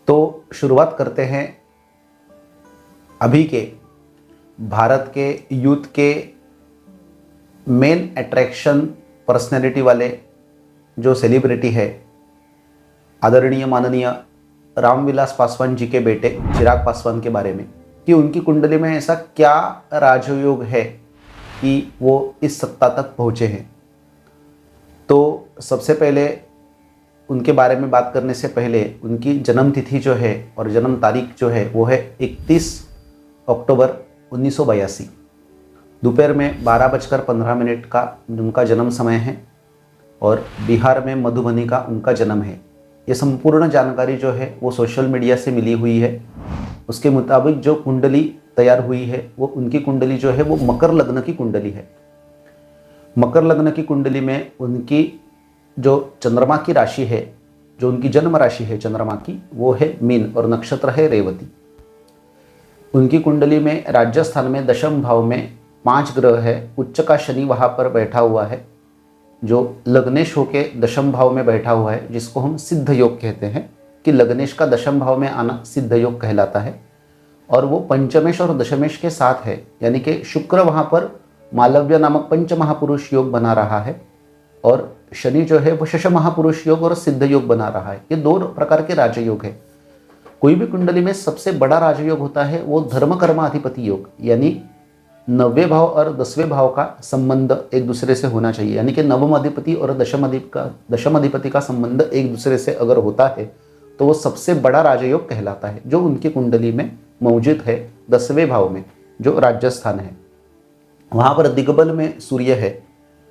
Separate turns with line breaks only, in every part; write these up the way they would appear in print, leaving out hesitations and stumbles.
तो शुरुआत करते हैं अभी के भारत के यूथ के मेन अट्रैक्शन पर्सनैलिटी वाले जो सेलिब्रिटी है, आदरणीय माननीय रामविलास पासवान जी के बेटे चिराग पासवान के बारे में, कि उनकी कुंडली में ऐसा क्या राजयोग है कि वो इस सत्ता तक पहुँचे हैं। तो सबसे पहले उनके बारे में बात करने से पहले उनकी जन्म तिथि जो है और जन्म तारीख जो है वो है 31 अक्टूबर 1982। दोपहर में 12:15 का उनका जन्म समय है और बिहार में मधुबनी का उनका जन्म है। ये संपूर्ण जानकारी जो है वो सोशल मीडिया से मिली हुई है। उसके मुताबिक जो कुंडली तैयार हुई है वो उनकी कुंडली जो है वो मकर लग्न की कुंडली है। मकर लग्न की कुंडली में उनकी जो चंद्रमा की राशि है, जो उनकी जन्म राशि है चंद्रमा की, वो है मीन और नक्षत्र है रेवती। उनकी कुंडली में राजस्थान में दशम भाव में 5 ग्रह है। उच्च का शनि वहाँ पर बैठा हुआ है, जो लग्नेश होके दशम भाव में बैठा हुआ है, जिसको हम सिद्ध योग कहते हैं कि लग्नेश का दशम भाव में आना सिद्ध योग कहलाता है। और वो पंचमेश और दशमेश के साथ है, यानी कि शुक्र वहाँ पर मालव्य नामक पंच महापुरुष योग बना रहा है और शनि जो है वो शश महापुरुष योग और सिद्ध योग बना रहा है। ये 2 प्रकार के राजयोग है। कोई भी कुंडली में सबसे बड़ा राजयोग होता है वो धर्म कर्माधिपति योग, यानी 9वें भाव और 10वें भाव का संबंध एक दूसरे से होना चाहिए। यानी कि नवम अधिपति और दशम अधिपति का संबंध एक दूसरे से अगर होता है तो वो सबसे बड़ा राजयोग कहलाता है, जो उनकी कुंडली में मौजूद है 10वें भाव में, जो राजस्थान है। वहाँ पर दिग्बल में सूर्य है।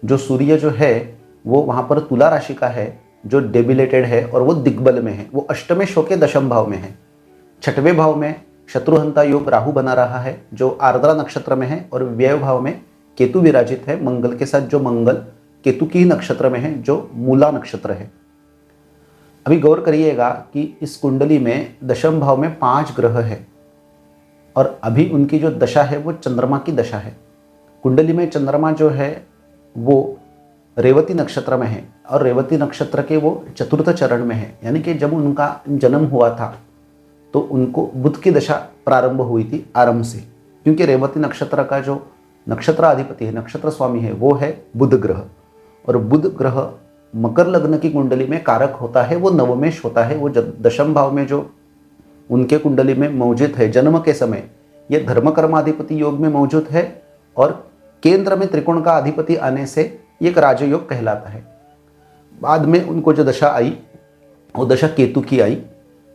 जो सूर्य जो है वो वहाँ पर तुला राशि का है, जो डेबिलेटेड है और वो दिग्बल में है। वो अष्टमेश होके दशम भाव में है। 6वें भाव में शत्रुहंता योग राहु बना रहा है, जो आर्द्रा नक्षत्र में है। और व्यय भाव में केतु विराजित है मंगल के साथ, जो मंगल केतु की नक्षत्र में है, जो मूला नक्षत्र है। अभी गौर करिएगा कि इस कुंडली में दशम भाव में 5 ग्रह है और अभी उनकी जो दशा है वो चंद्रमा की दशा है। कुंडली में चंद्रमा जो है वो रेवती नक्षत्र में है और रेवती नक्षत्र के वो 4th चरण में है। यानी कि जब उनका जन्म हुआ था तो उनको बुध की दशा प्रारंभ हुई थी आरंभ से, क्योंकि रेवती नक्षत्र का जो नक्षत्र अधिपति है, नक्षत्र स्वामी है, वो है बुध ग्रह। और बुध ग्रह मकर लग्न की कुंडली में कारक होता है, वो नवमेश होता है। वो दशम भाव में जो उनके कुंडली में मौजूद है जन्म के समय, ये धर्म कर्माधिपति योग में मौजूद है और केंद्र में त्रिकोण का अधिपति आने से ये एक राजयोग कहलाता है। बाद में उनको जो दशा आई वो दशा केतु की आई,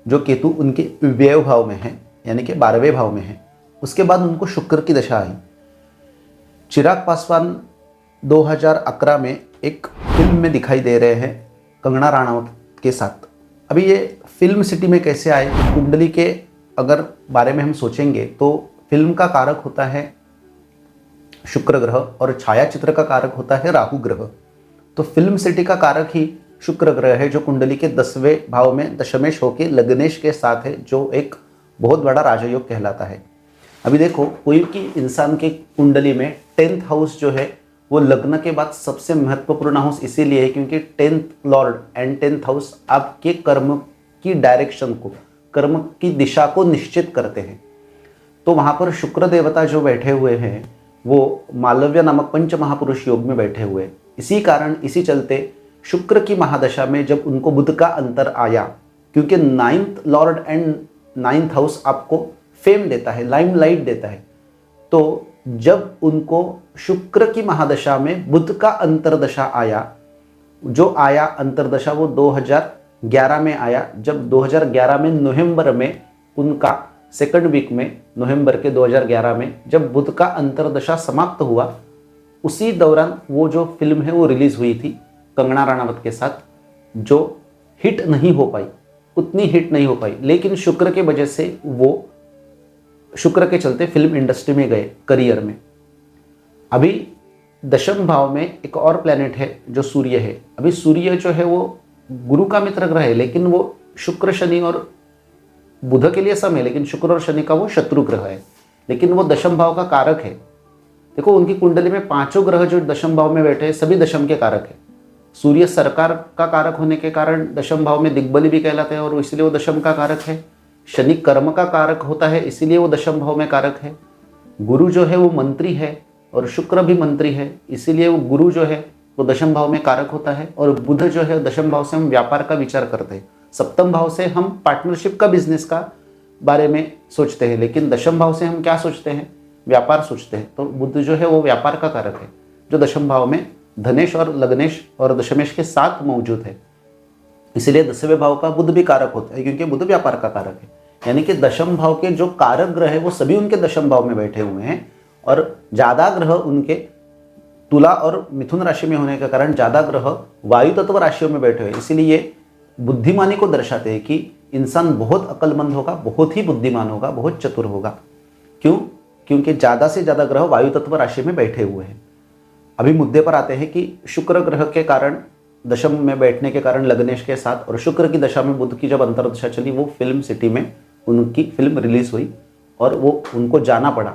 जो केतु उनके व्यय भाव में है, यानी कि 12वें भाव में है। उसके बाद उनको शुक्र की दशा आई। चिराग पासवान 2011 में एक फिल्म में दिखाई दे रहे हैं कंगना राणावत के साथ। अभी ये फिल्म सिटी में कैसे आए, कुंडली के अगर बारे में हम सोचेंगे तो फिल्म का कारक होता है शुक्र ग्रह और छायाचित्र का कारक होता है राहु ग्रह। तो फिल्म सिटी का कारक ही शुक्र ग्रह है, जो कुंडली के 10वें भाव में दशमेश होके लग्नेश के साथ है, जो एक बहुत बड़ा राजयोग कहलाता है। अभी देखो, कोई की इंसान के कुंडली में 10th हाउस जो है वो लग्न के बाद सबसे महत्वपूर्ण हाउस इसीलिए है क्योंकि 10th Lord and 10th house आपके कर्म की डायरेक्शन को, कर्म की दिशा को निश्चित करते हैं। तो वहाँ पर शुक्र देवता जो बैठे हुए हैं वो मालव्य नामक पंच महापुरुष योग में बैठे हुए। इसी कारण, इसी चलते शुक्र की महादशा में जब उनको बुध का अंतर आया, क्योंकि 9th Lord and 9th house आपको फेम देता है, लाइमलाइट देता है। तो जब उनको शुक्र की महादशा में बुध का अंतरदशा आया, जो आया अंतरदशा वो 2011 में आया। जब 2011 में नवंबर में उनका 2nd वीक में, नवंबर के 2011 में जब बुध का अंतरदशा समाप्त हुआ, उसी दौरान वो जो फिल्म है वो रिलीज हुई थी कंगना राणावत के साथ, जो हिट नहीं हो पाई, उतनी हिट नहीं हो पाई। लेकिन शुक्र के वजह से वो शुक्र के चलते फिल्म इंडस्ट्री में गए करियर में। अभी दशम भाव में एक और प्लैनेट है जो सूर्य है। अभी सूर्य जो है वो गुरु का मित्र ग्रह है, लेकिन वो शुक्र शनि और बुध के लिए सम है, लेकिन शुक्र और शनि का वो शत्रु ग्रह है, लेकिन वो दशम भाव का कारक है। देखो, उनकी कुंडली में 5 ग्रह जो दशम भाव में बैठे हैं सभी दशम के कारक है। सूर्य सरकार का कारक होने के कारण दशम भाव में दिग्बली भी कहलाते हैं और इसलिए वो दशम का कारक है। शनि कर्म का कारक होता है, इसीलिए वो दशम भाव में कारक है। गुरु जो है वो मंत्री है और शुक्र भी मंत्री है, इसीलिए वो गुरु जो है वो दशम भाव में कारक होता है। और बुध जो है दशम भाव से हम व्यापार का विचार करते हैं, सप्तम भाव से हम पार्टनरशिप का, बिजनेस का बारे में सोचते हैं, लेकिन दशम भाव से हम क्या सोचते हैं, व्यापार सोचते हैं। तो बुध जो है वो व्यापार का कारक है, जो दशम भाव में धनेश और लग्नेश और दशमेश के साथ मौजूद है। इसलिए 10वें भाव का बुध भी कारक होता है, क्योंकि बुध व्यापार का कारक है। यानी कि दशम भाव के जो कारक ग्रह है वो सभी उनके दशम भाव में बैठे हुए हैं, और ज्यादा ग्रह उनके तुला और मिथुन राशि में होने के कारण ज्यादा ग्रह वायु तत्व राशियों में बैठे हुए। इसीलिए ये बुद्धिमानी को दर्शाते हैं कि इंसान बहुत अक्लमंद होगा, बहुत ही बुद्धिमान होगा, बहुत चतुर होगा। क्यों? क्योंकि ज्यादा से ज्यादा ग्रह वायु तत्व राशि में बैठे हुए हैं। अभी मुद्दे पर आते हैं कि शुक्र ग्रह के कारण, दशम में बैठने के कारण लग्नेश के साथ, और शुक्र की दशा में बुध की जब अंतर्दशा चली, वो फिल्म सिटी में उनकी फिल्म रिलीज हुई और वो उनको जाना पड़ा।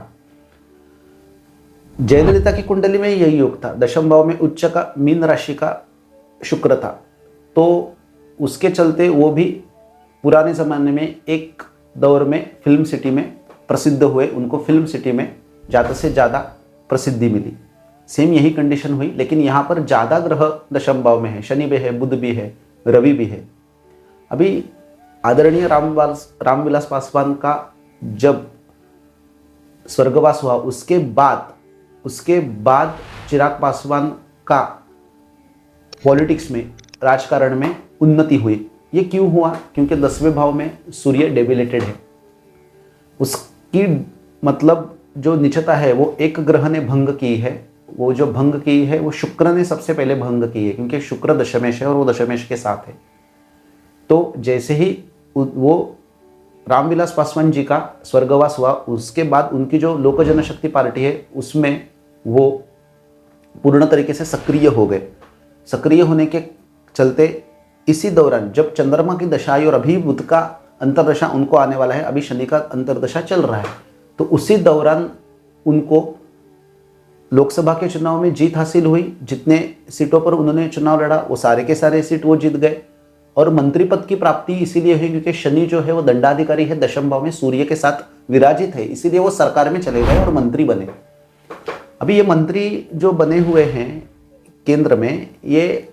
जयललिता की कुंडली में यही योग था, दशम भाव में उच्च का मीन राशि का शुक्र था, तो उसके चलते वो भी पुराने ज़माने में एक दौर में फिल्म सिटी में प्रसिद्ध हुए, उनको फिल्म सिटी में ज़्यादा से ज़्यादा प्रसिद्धि मिली। सेम यही कंडीशन हुई, लेकिन यहाँ पर ज़्यादा ग्रह दशम भाव में है, शनि भी है, बुध भी है, रवि भी है। अभी आदरणीय रामविलास पासवान का जब स्वर्गवास हुआ, उसके बाद चिराग पासवान का पॉलिटिक्स में, राजकारण में उन्नति हुई। ये क्यों हुआ? क्योंकि 10वें भाव में सूर्य डेबिलेटेड है। उसकी मतलब जो निचता है वो एक ग्रह ने भंग की है। वो जो भंग की है वो शुक्र ने सबसे पहले भंग की है, क्योंकि शुक्र दशमेश है और वो दशमेश के साथ है। तो जैसे ही वो रामविलास पासवान जी का स्वर्गवास हुआ, उसके बाद उनकी जो लोक जनशक्ति पार्टी है उसमें वो पूर्ण तरीके से सक्रिय हो गए। सक्रिय होने के चलते इसी दौरान जब चंद्रमा की दशा आई और अभी बुध का अंतर्दशा उनको आने वाला है, अभी शनि का अंतर्दशा चल रहा है, तो उसी दौरान उनको लोकसभा के चुनाव में जीत हासिल हुई। जितने सीटों पर उन्होंने चुनाव लड़ा वो सारे के सारे सीट वो जीत गए, और मंत्री पद की प्राप्ति इसीलिए हुई क्योंकि शनि जो है वो दंडाधिकारी है, दशम भाव में सूर्य के साथ विराजित है, इसीलिए वो सरकार में चले गए और मंत्री बने। अभी ये मंत्री जो बने हुए हैं केंद्र में, ये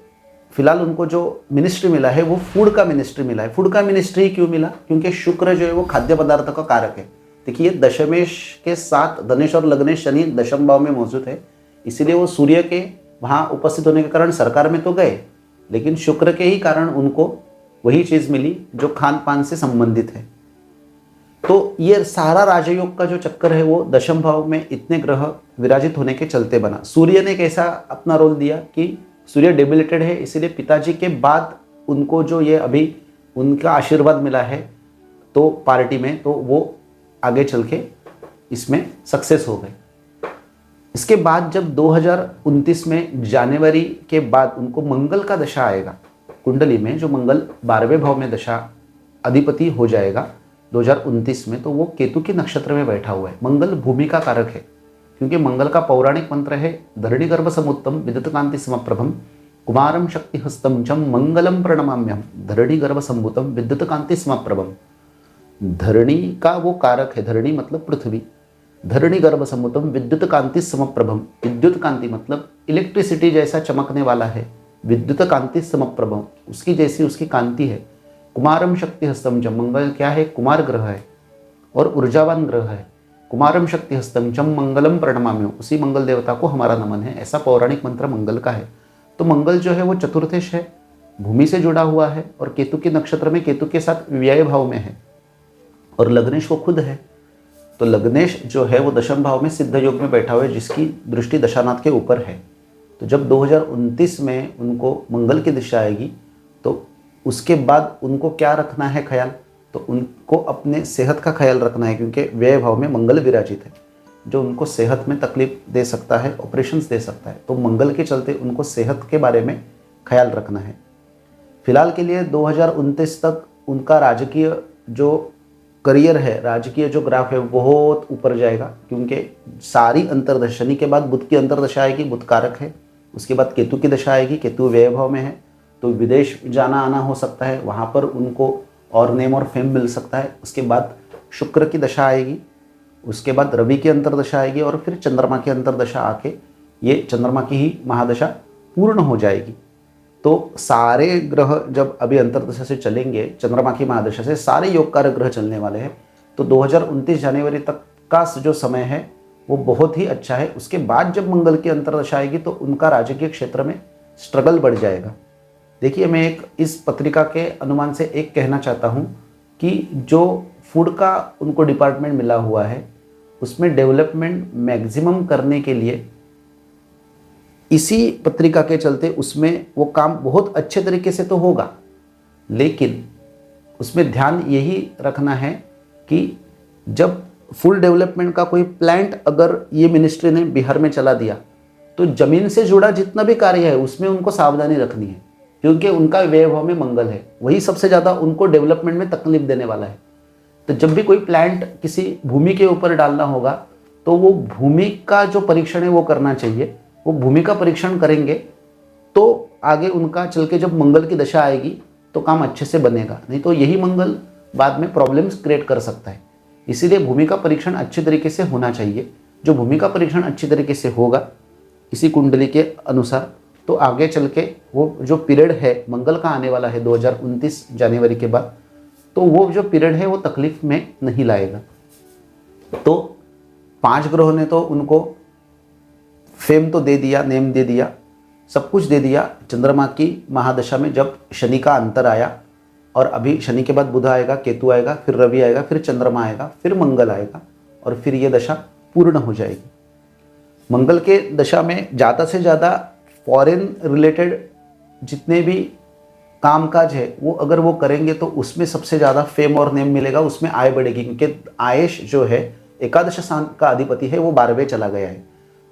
फिलहाल उनको जो मिनिस्ट्री मिला है वो फूड का मिनिस्ट्री मिला है। फूड का मिनिस्ट्री क्यों मिला? क्योंकि शुक्र जो है वो खाद्य पदार्थ का कारक है। देखिए दशमेश के साथ धनेश और लग्नेश शनि दशम भाव में मौजूद है, इसीलिए वो सूर्य के वहाँ उपस्थित होने के कारण सरकार में तो गए, लेकिन शुक्र के ही कारण उनको वही चीज़ मिली जो खान पान से संबंधित है। तो ये सारा राजयोग का जो चक्कर है वो दशम भाव में इतने ग्रह विराजित होने के चलते बना। सूर्य ने कैसा अपना रोल दिया कि सूर्य डेबिलेटेड है, इसीलिए पिताजी के बाद उनको जो ये अभी उनका आशीर्वाद मिला है तो पार्टी में, तो वो आगे चल के इसमें सक्सेस हो गए। इसके बाद जब 2029 में जनवरी के बाद उनको मंगल का दशा आएगा कुंडली में, जो मंगल 12वें भाव में दशा अधिपति हो जाएगा 2029 में, तो वो केतु के नक्षत्र में बैठा हुआ है। मंगल भूमि का कारक है, क्योंकि मंगल का पौराणिक मंत्र है धरणी गर्भ समुत्तम विद्युत कांति समप्रभम कुमारम शक्ति हस्तम चम मंगलम प्रणमाम्यहम। धरणी गर्भ संभूतम विद्युत कांति समप्रभम, धरणी का वो कारक है, धरणी मतलब पृथ्वी, धरणी गर्भ समुद्रम विद्युत कांति समप्रभम। विद्युत कांति मतलब इलेक्ट्रिसिटी जैसा चमकने वाला है, विद्युत कांति समप्रभम, उसकी जैसी उसकी कांति है। कुमारम शक्ति हस्तम चम, मंगल क्या है? कुमार ग्रह है और ऊर्जावान ग्रह है। कुमारम शक्ति हस्तम चम मंगलम प्रणमाम्यो, उसी मंगल देवता को हमारा नमन है, ऐसा पौराणिक मंत्र मंगल का है। तो मंगल जो है वो चतुर्थेश है, भूमि से जुड़ा हुआ है, और केतु के नक्षत्र में केतु के साथ व्यय भाव में है, और लग्नेश वो खुद है। तो लग्नेश जो है वो दशम भाव में सिद्ध योग में बैठा हुआ है, जिसकी दृष्टि दशानाथ के ऊपर है। तो जब 2029 में उनको मंगल की दिशा आएगी, तो उसके बाद उनको क्या रखना है ख्याल? तो उनको अपने सेहत का ख्याल रखना है, क्योंकि व्यय भाव में मंगल विराजित है, जो उनको सेहत में तकलीफ दे सकता है, ऑपरेशंस दे सकता है। तो मंगल के चलते उनको सेहत के बारे में ख्याल रखना है। फिलहाल के लिए 2029 तक उनका राजकीय जो करियर है, राजकीय जो ग्राफ है बहुत ऊपर जाएगा, क्योंकि सारी अंतर्दशा, शनि के बाद बुध की अंतर्दशा आएगी, बुध कारक है, उसके बाद केतु की दशा आएगी, केतु व्यय भाव में है तो विदेश जाना आना हो सकता है, वहाँ पर उनको और नेम और फेम मिल सकता है। उसके बाद शुक्र की दशा आएगी, उसके बाद रवि की अंतर्दशा आएगी और फिर चंद्रमा की अंतर्दशा आके ये चंद्रमा की ही महादशा पूर्ण हो जाएगी। तो सारे ग्रह जब अभी अंतर्दशा से चलेंगे, चंद्रमा की महादशा से सारे योगकारक ग्रह चलने वाले हैं, तो 2029 जनवरी तक का जो समय है वो बहुत ही अच्छा है। उसके बाद जब मंगल की अंतर्दशा आएगी तो उनका राजकीय क्षेत्र में स्ट्रगल बढ़ जाएगा। देखिए, मैं एक इस पत्रिका के अनुमान से एक कहना चाहता हूँ कि जो फूड का उनको डिपार्टमेंट मिला हुआ है उसमें डेवलपमेंट मैक्सिमम करने के लिए इसी पत्रिका के चलते उसमें वो काम बहुत अच्छे तरीके से तो होगा, लेकिन उसमें ध्यान यही रखना है कि जब फुल डेवलपमेंट का कोई प्लांट अगर ये मिनिस्ट्री ने बिहार में चला दिया तो जमीन से जुड़ा जितना भी कार्य है उसमें उनको सावधानी रखनी है, क्योंकि उनका व्यय भाव में मंगल है, वही सबसे ज़्यादा उनको डेवलपमेंट में तकलीफ देने वाला है। तो जब भी कोई प्लांट किसी भूमि के ऊपर डालना होगा तो वो भूमि का जो परीक्षण है वो करना चाहिए। वो भूमि का परीक्षण करेंगे तो आगे उनका चल के जब मंगल की दशा आएगी तो काम अच्छे से बनेगा, नहीं तो यही मंगल बाद में प्रॉब्लम्स क्रिएट कर सकता है। इसीलिए भूमि का परीक्षण अच्छे तरीके से होना चाहिए। जो भूमि का परीक्षण अच्छी तरीके से होगा इसी कुंडली के अनुसार, तो आगे चल के वो जो पीरियड है मंगल का आने वाला है 2029 जनवरी के बाद, तो वो जो पीरियड है वो तकलीफ में नहीं लाएगा। तो 5 ग्रहों ने तो उनको फेम तो दे दिया, नेम दे दिया, सब कुछ दे दिया। चंद्रमा की महादशा में जब शनि का अंतर आया और अभी शनि के बाद बुध आएगा, केतु आएगा, फिर रवि आएगा, फिर चंद्रमा आएगा, फिर मंगल आएगा और फिर ये दशा पूर्ण हो जाएगी। मंगल के दशा में ज़्यादा से ज़्यादा फॉरेन रिलेटेड जितने भी कामकाज है वो अगर वो करेंगे तो उसमें सबसे ज़्यादा फेम और नेम मिलेगा, उसमें आय बढ़ेगी, क्योंकि आयेश जो है एकादश स्थान का अधिपति है वो 12वें चला गया है।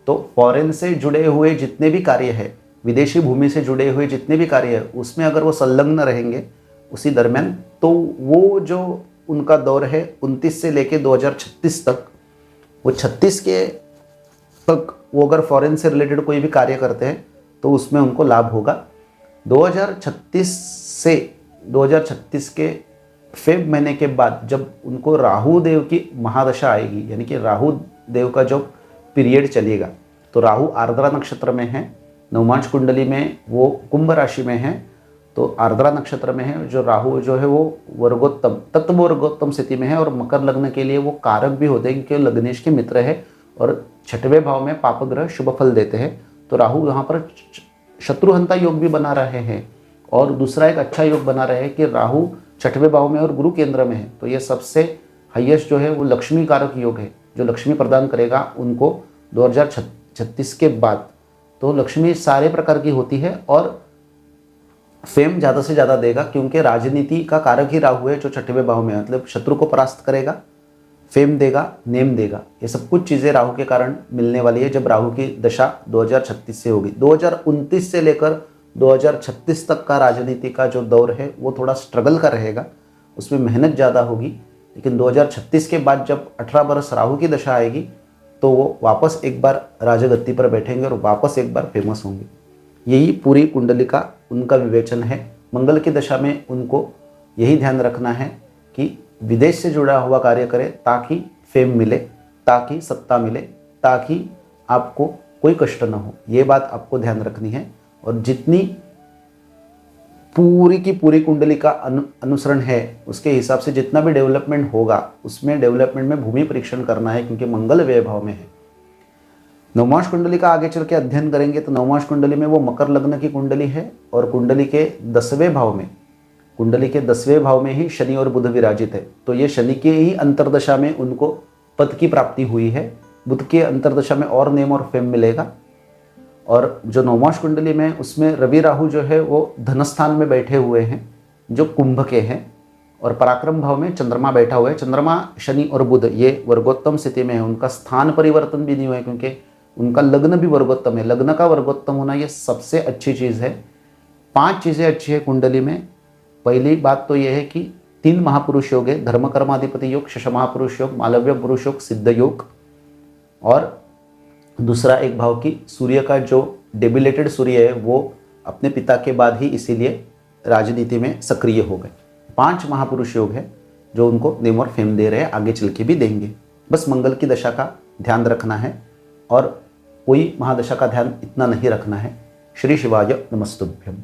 तो फॉरेन से जुड़े हुए जितने भी कार्य है, विदेशी भूमि से जुड़े हुए जितने भी कार्य है, उसमें अगर वो संलग्न रहेंगे उसी दरमियान, तो वो जो उनका दौर है 29 से लेके 2036 तक, वो 36 के तक वो अगर फॉरेन से रिलेटेड कोई भी कार्य करते हैं तो उसमें उनको लाभ होगा। 2036 से 2036 के फेब महीने के बाद जब उनको राहु देव की महादशा आएगी, यानी कि राहु देव का जो पीरियड चलेगा, तो राहु आर्द्रा नक्षत्र में है, नवमांश कुंडली में वो कुंभ राशि में है, तो आर्द्रा नक्षत्र में है। जो राहु जो है वो वर्गोत्तम तत्व वर्गोत्तम स्थिति में है और मकर लग्न के लिए वो कारक भी होते हैं क्योंकि लग्नेश के मित्र है और 6वें भाव में पाप ग्रह शुभ फल देते हैं। तो राहु यहाँ पर शत्रुहंता योग भी बना रहे हैं और दूसरा एक अच्छा योग बना रहे हैं कि राहु 6वें भाव में और गुरु केंद्र में है। तो ये सबसे हाईएस्ट जो है वो लक्ष्मी कारक योग है, जो लक्ष्मी प्रदान करेगा उनको 2036 के बाद। तो लक्ष्मी सारे प्रकार की होती है और फेम ज़्यादा से ज़्यादा देगा, क्योंकि राजनीति का कारक ही राहु है जो 6वें भाव में है, मतलब शत्रु को परास्त करेगा, फेम देगा, नेम देगा। ये सब कुछ चीज़ें राहु के कारण मिलने वाली है जब राहु की दशा 2036 से होगी। 2029 से लेकर 2036 तक का राजनीति का जो दौर है वो थोड़ा स्ट्रगल का रहेगा, उसमें मेहनत ज़्यादा होगी। लेकिन 2036 के बाद जब 18 बरस राहु की दशा आएगी तो वो वापस एक बार राजगद्दी पर बैठेंगे और वापस एक बार फेमस होंगे। यही पूरी कुंडली का उनका विवेचन है। मंगल की दशा में उनको यही ध्यान रखना है कि विदेश से जुड़ा हुआ कार्य करें ताकि फेम मिले, ताकि सत्ता मिले, ताकि आपको कोई कष्ट न हो। ये बात आपको ध्यान रखनी है। और जितनी पूरी की पूरी कुंडली का अनुसरण है उसके हिसाब से जितना भी डेवलपमेंट होगा उसमें डेवलपमेंट में भूमि परीक्षण करना है, क्योंकि मंगल व्यय भाव में है। नवमांश कुंडली का आगे चल के अध्ययन करेंगे तो नवमांश कुंडली में वो मकर लग्न की कुंडली है और कुंडली के 10वें भाव में, कुंडली के 10वें भाव में ही शनि और बुध विराजित है। तो ये शनि के ही अंतर्दशा में उनको पद की प्राप्ति हुई है, बुध के अंतर्दशा में और नेम और फेम मिलेगा। और जो नवमांश कुंडली में उसमें रवि राहु जो है वो धनस्थान में बैठे हुए हैं जो कुंभ के हैं, और पराक्रम भाव में चंद्रमा बैठा हुआ है। चंद्रमा, शनि और बुध ये वर्गोत्तम स्थिति में है, उनका स्थान परिवर्तन भी नहीं हुआ है क्योंकि उनका लग्न भी वर्गोत्तम है। लग्न का वर्गोत्तम होना ये सबसे अच्छी चीज़ है। 5 चीज़ें अच्छी है कुंडली में। पहली बात तो यह है कि 3 महापुरुष योग है, धर्म कर्माधिपति योग, शश महापुरुष योग, मालव्य पुरुष योग, सिद्ध योग। और दूसरा एक भाव की सूर्य का जो डेबिलेटेड सूर्य है वो अपने पिता के बाद ही इसीलिए राजनीति में सक्रिय हो गए। 5 महापुरुष योग है जो उनको नेम और फेम दे रहे हैं, आगे चल के भी देंगे। बस मंगल की दशा का ध्यान रखना है और कोई महादशा का ध्यान इतना नहीं रखना है। श्री शिवाय नमस्तुभ्यम।